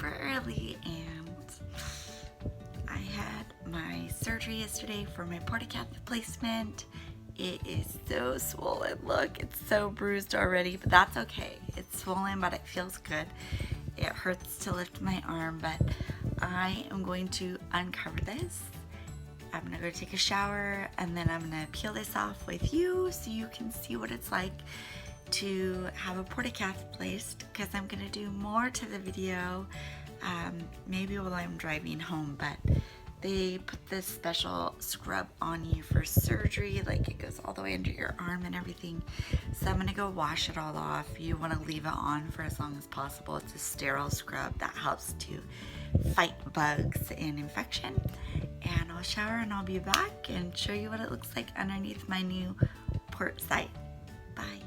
super early, and I had my surgery yesterday for my Port-A-Cath replacement. It is so swollen. Look, it's so bruised already, but that's okay. It's swollen, but it feels good. It hurts to lift my arm, but I am going to uncover this. I'm gonna go take a shower, and then I'm gonna peel this off with you so you can see what it's like to have a Port-A-Cath placed, because I'm gonna do more to the video, maybe while I'm driving home, but they put this special scrub on you for surgery, like it goes all the way under your arm and everything. So I'm gonna go wash it all off. You wanna leave it on for as long as possible. It's a sterile scrub that helps to fight bugs and infection. And I'll shower and I'll be back and show you what it looks like underneath my new port site. Bye.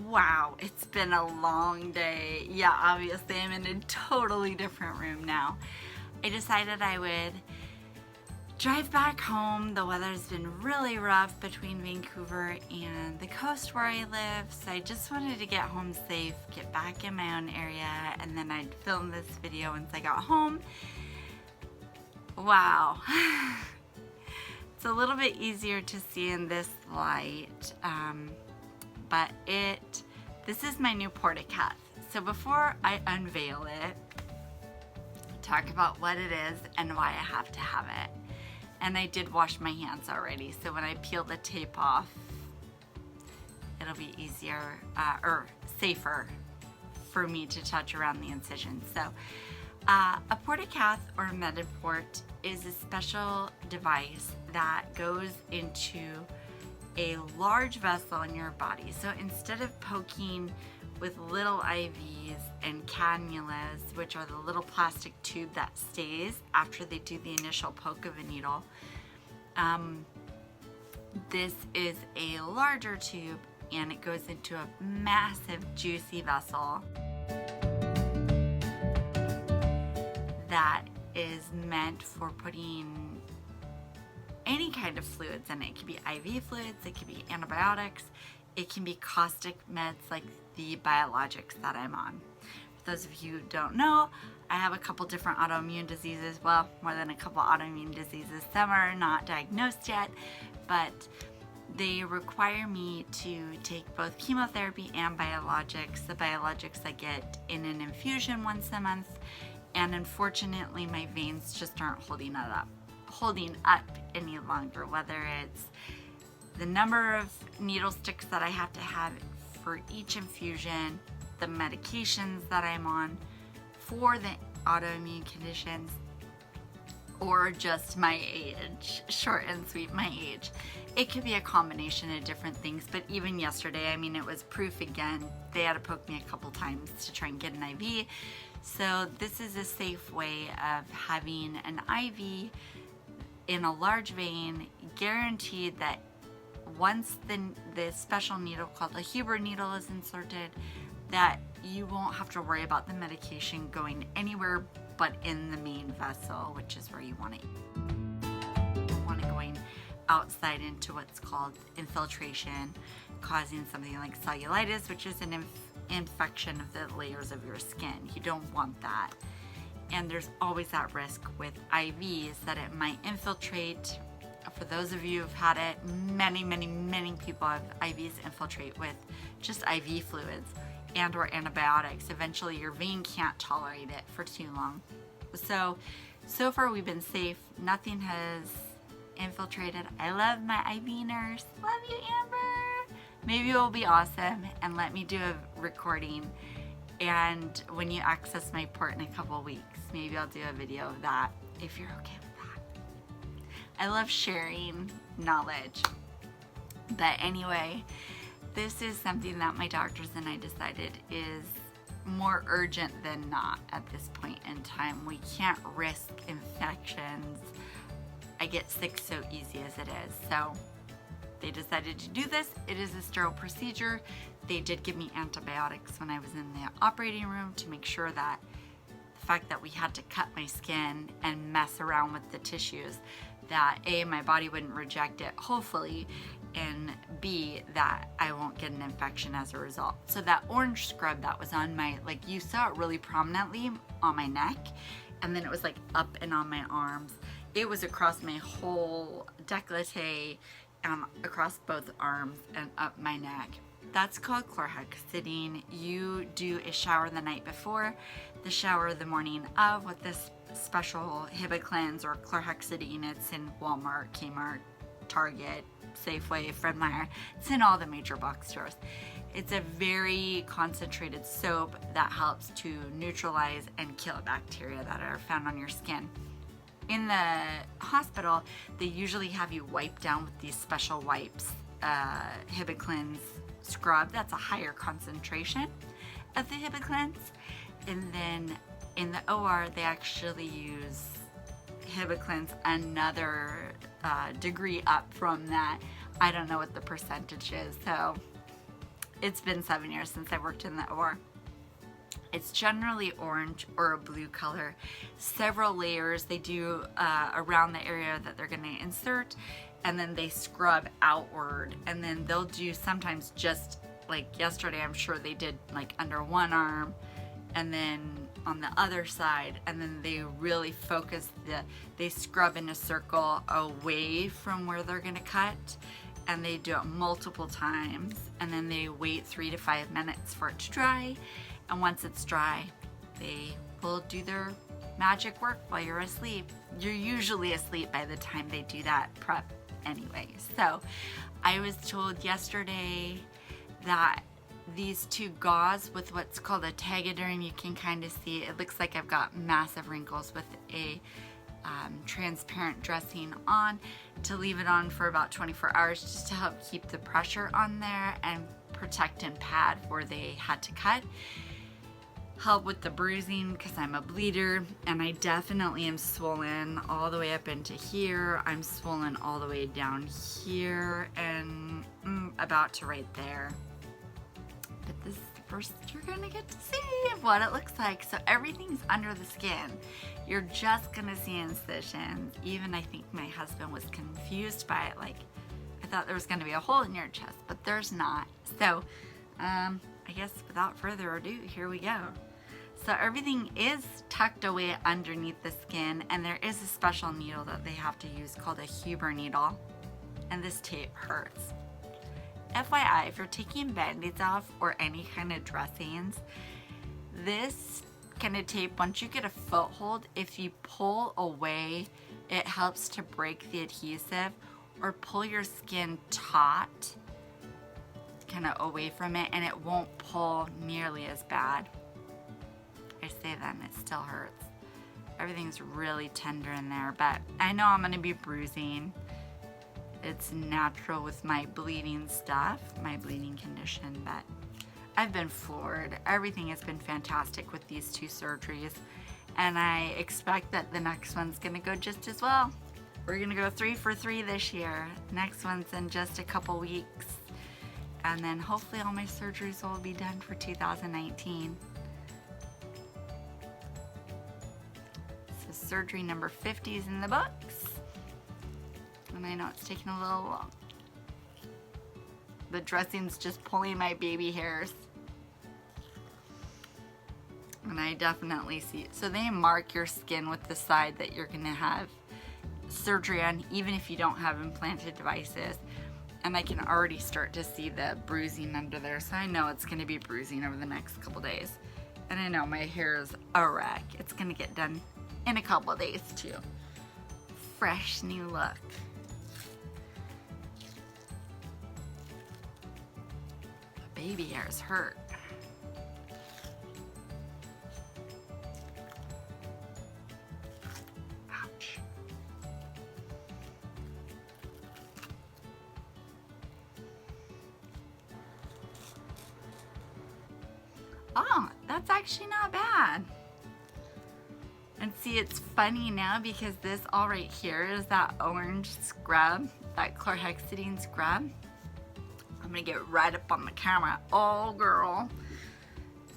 Wow, it's been a long day. Yeah, obviously I'm in a totally different room now. I decided I would drive back home. The weather's been really rough between Vancouver and the coast where I live, so I just wanted to get home safe, get back in my own area, and then I'd film this video once I got home. Wow. It's a little bit easier to see in this light, but this is my new Port-A-Cath. So before I unveil it, talk about what it is and why I have to have it. And I did wash my hands already, so when I peel the tape off, it'll be easier or safer for me to touch around the incision. So a Port-A-Cath or a Medi-Port is a special device that goes into a large vessel in your body. So instead of poking with little IVs and cannulas, which are the little plastic tube that stays after they do the initial poke of a needle, this is a larger tube, and it goes into a massive juicy vessel that is meant for putting any kind of fluids in it. It could be IV fluids, it could be antibiotics, it can be caustic meds like the biologics that I'm on. For those of you who don't know, I have a couple different autoimmune diseases. Well, more than a couple autoimmune diseases. Some are not diagnosed yet, but they require me to take both chemotherapy and biologics. The biologics I get in an infusion once a month, and unfortunately my veins just aren't holding up any longer, whether it's the number of needle sticks that I have to have for each infusion, the medications that I'm on for the autoimmune conditions, or just my age, short and sweet, my age. It could be a combination of different things, but even yesterday, I mean, it was proof again. They had to poke me a couple times to try and get an IV. So this is a safe way of having an IV in a large vein, guaranteed that once the special needle called a Huber needle is inserted, that you won't have to worry about the medication going anywhere but in the main vessel, which is where you want it. You don't want it going outside into what's called infiltration, causing something like cellulitis, which is an infection of the layers of your skin. You don't want that. And there's always that risk with IVs that it might infiltrate. For those of you who've had it, many people have IVs infiltrate with just IV fluids and or antibiotics. Eventually your vein can't tolerate it for too long. So far we've been safe. Nothing has infiltrated. I love my IV nurse. Love you, Amber. Maybe it will be awesome and let me do a recording. And when you access my port in a couple weeks, maybe I'll do a video of that if you're okay with that. I love sharing knowledge. But anyway, this is something that my doctors and I decided is more urgent than not at this point in time. We can't risk infections. I get sick so easy as it is. So they decided to do this. It is a sterile procedure. They did give me antibiotics when I was in the operating room to make sure that the fact that we had to cut my skin and mess around with the tissues, that A, my body wouldn't reject it, hopefully, and be that I won't get an infection as a result. So that orange scrub that was on my, like you saw it really prominently on my neck, and then it was like up and on my arms. It was across my whole décolleté, across both arms and up my neck. That's called chlorhexidine. You do a shower the night before, the shower the morning of with this special Hibiclens or chlorhexidine. It's in Walmart, Kmart, Target, Safeway, Fred Meyer. It's in all the major box stores. It's a very concentrated soap that helps to neutralize and kill bacteria that are found on your skin. In the hospital, they usually have you wipe down with these special wipes, Hibiclens scrub. That's a higher concentration of the Hibiclens. And then in the OR, they actually use Hibiclens another degree up from that. I don't know what the percentage is, so it's been 7 years since I worked in the OR. It's generally orange or a blue color. Several layers they do around the area that they're going to insert, and then they scrub outward, and then they'll do sometimes just like yesterday, I'm sure they did like under one arm and then on the other side, and then they really focus they scrub in a circle away from where they're going to cut, and they do it multiple times, and then they wait 3 to 5 minutes for it to dry. And once it's dry, they will do their magic work while you're asleep. You're usually asleep by the time they do that prep anyway. So I was told yesterday that these two gauze with what's called a tegaderm, you can kind of see, it looks like I've got massive wrinkles with a transparent dressing on, to leave it on for about 24 hours just to help keep the pressure on there and protect and pad where they had to cut. Help with the bruising because I'm a bleeder, and I definitely am swollen all the way up into here. I'm swollen all the way down here and about to right there. But this is the first you're gonna get to see what it looks like. So everything's under the skin. You're just gonna see incisions. Even I think my husband was confused by it. Like, I thought there was gonna be a hole in your chest, but there's not. So I guess without further ado, here we go. So everything is tucked away underneath the skin, and there is a special needle that they have to use called a Huber needle, and this tape hurts. FYI, if you're taking band-aids off or any kind of dressings, this kind of tape, once you get a foothold, if you pull away, it helps to break the adhesive, or pull your skin taut kind of away from it, and it won't pull nearly as bad. I say that and it still hurts. Everything's really tender in there, but I know I'm going to be bruising. It's natural with my bleeding stuff, my bleeding condition, but I've been floored. Everything has been fantastic with these 2 surgeries, and I expect that the next one's going to go just as well. We're going to go 3 for 3 this year. Next one's in just a couple weeks, and then hopefully all my surgeries will be done for 2019. So surgery number 50 is in the books, and I know it's taking a little long. The dressing's just pulling my baby hairs, and I definitely see it. So they mark your skin with the side that you're gonna have surgery on, even if you don't have implanted devices. And I can already start to see the bruising under there, so I know it's gonna be bruising over the next couple days. And I know my hair is a wreck. It's gonna get done in a couple days too. Fresh new look. The baby hairs hurt. Ouch. Oh, that's actually not bad. And see, it's funny now because this all right here is that orange scrub, that chlorhexidine scrub. I'm gonna get right up on the camera. Oh, girl.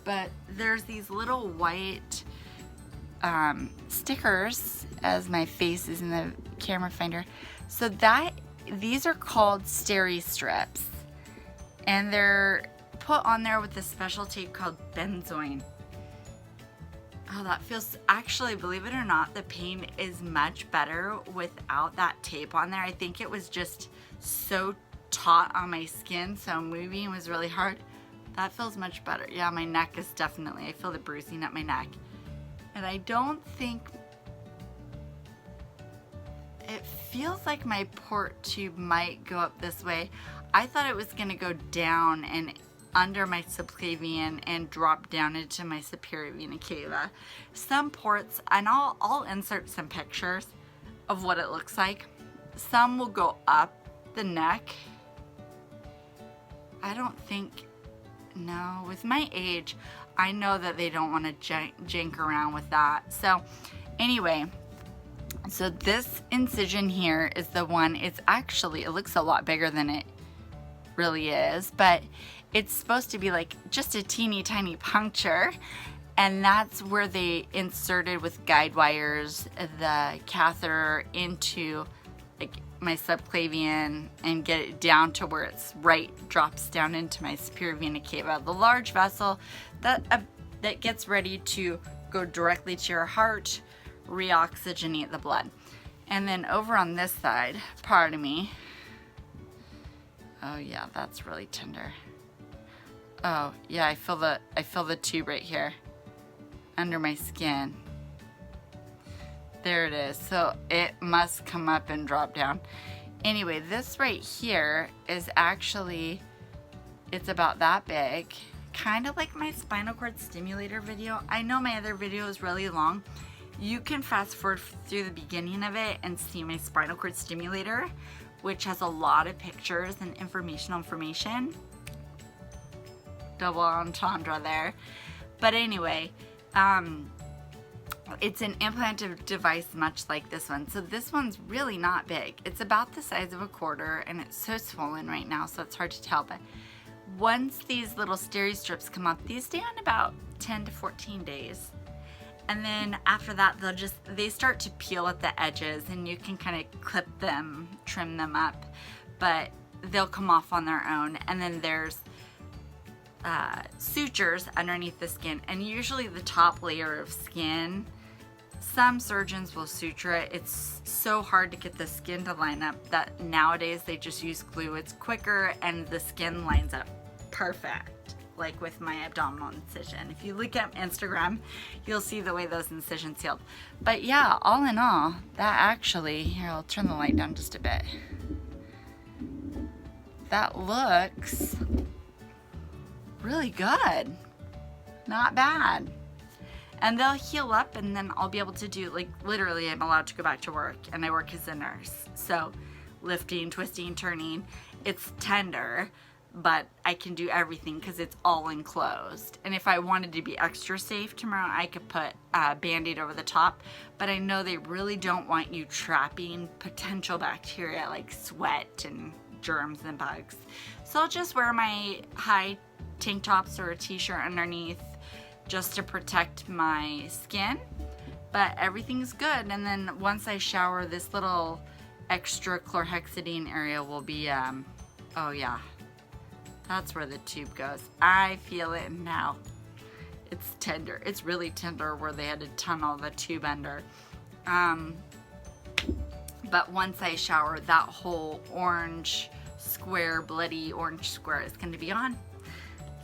But there's these little white stickers, as my face is in the camera finder. So these are called steri strips. And they're put on there with this special tape called benzoin. Oh, that feels, actually, believe it or not, the pain is much better without that tape on there. I think it was just so taut on my skin, so moving was really hard. That feels much better. Yeah, my neck is definitely, I feel the bruising at my neck. And I don't think, it feels like my port tube might go up this way. I thought it was gonna go down and under my subclavian and drop down into my superior vena cava. Some ports, and I'll insert some pictures of what it looks like. Some will go up the neck. I don't think, no, with my age, I know that they don't want to jank around with that. So anyway, so this incision here is the one, it's actually, it looks a lot bigger than it really is, but it's supposed to be like just a teeny tiny puncture, and that's where they inserted with guide wires the catheter into like my subclavian and get it down to where it's drops down into my superior vena cava, the large vessel that gets ready to go directly to your heart, reoxygenate the blood. And then over on this side, pardon me, oh yeah, that's really tender. Oh yeah, I feel the tube right here under my skin. There it is. So it must come up and drop down. Anyway, this right here is actually, it's about that big, kind of like my spinal cord stimulator video. I know my other video is really long. You can fast forward through the beginning of it and see my spinal cord stimulator, which has a lot of pictures and information. Double entendre there. But anyway, it's an implanted device much like this one. So this one's really not big. It's about the size of a quarter, and it's so swollen right now, so it's hard to tell. But once these little steri strips come up, these stay on about 10 to 14 days. And then after that, they start to peel at the edges, and you can kind of clip them, trim them up, but they'll come off on their own. And then there's sutures underneath the skin, and usually the top layer of skin, some surgeons will suture it. It's so hard to get the skin to line up that nowadays they just use glue. It's quicker and the skin lines up perfect, like with my abdominal incision. If you look at Instagram, you'll see the way those incisions healed. But yeah, all in all, that actually, here, I'll turn the light down just a bit. That looks really good, not bad. And they'll heal up, and then I'll be able to do, like, literally I'm allowed to go back to work, and I work as a nurse, so lifting, twisting, turning, it's tender, but I can do everything because it's all enclosed. And if I wanted to be extra safe tomorrow, I could put a Band-Aid over the top, but I know they really don't want you trapping potential bacteria like sweat and germs and bugs. So I'll just wear my high tank tops or a t-shirt underneath just to protect my skin, but everything's good. And then once I shower, this little extra chlorhexidine area will be oh yeah, that's where the tube goes. I feel it now. It's tender. It's really tender where they had to tunnel the tube under. But once I shower, that whole orange square, bloody orange square is going to be on.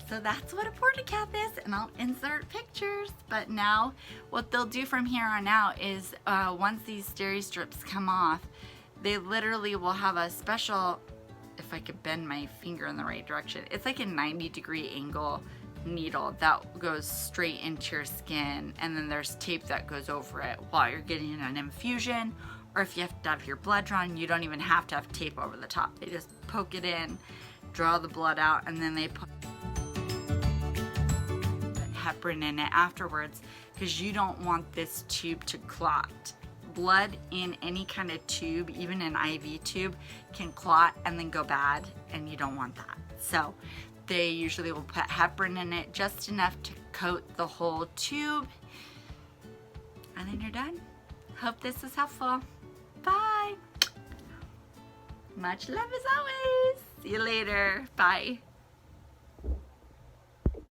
So that's what a Port-A-Cath is, and I'll insert pictures. But now what they'll do from here on out is once these steri strips come off, they literally will have a special, if I could bend my finger in the right direction, it's like a 90-degree angle needle that goes straight into your skin, and then there's tape that goes over it while you're getting an infusion, or if you have to have your blood drawn, you don't even have to have tape over the top. They just poke it in, draw the blood out, and then they put heparin in it afterwards, because you don't want this tube to clot. Blood in any kind of tube, even an IV tube, can clot and then go bad, and you don't want that. So they usually will put heparin in it, just enough to coat the whole tube, and then you're done. Hope this was helpful. Bye. Much love as always. See you later. Bye.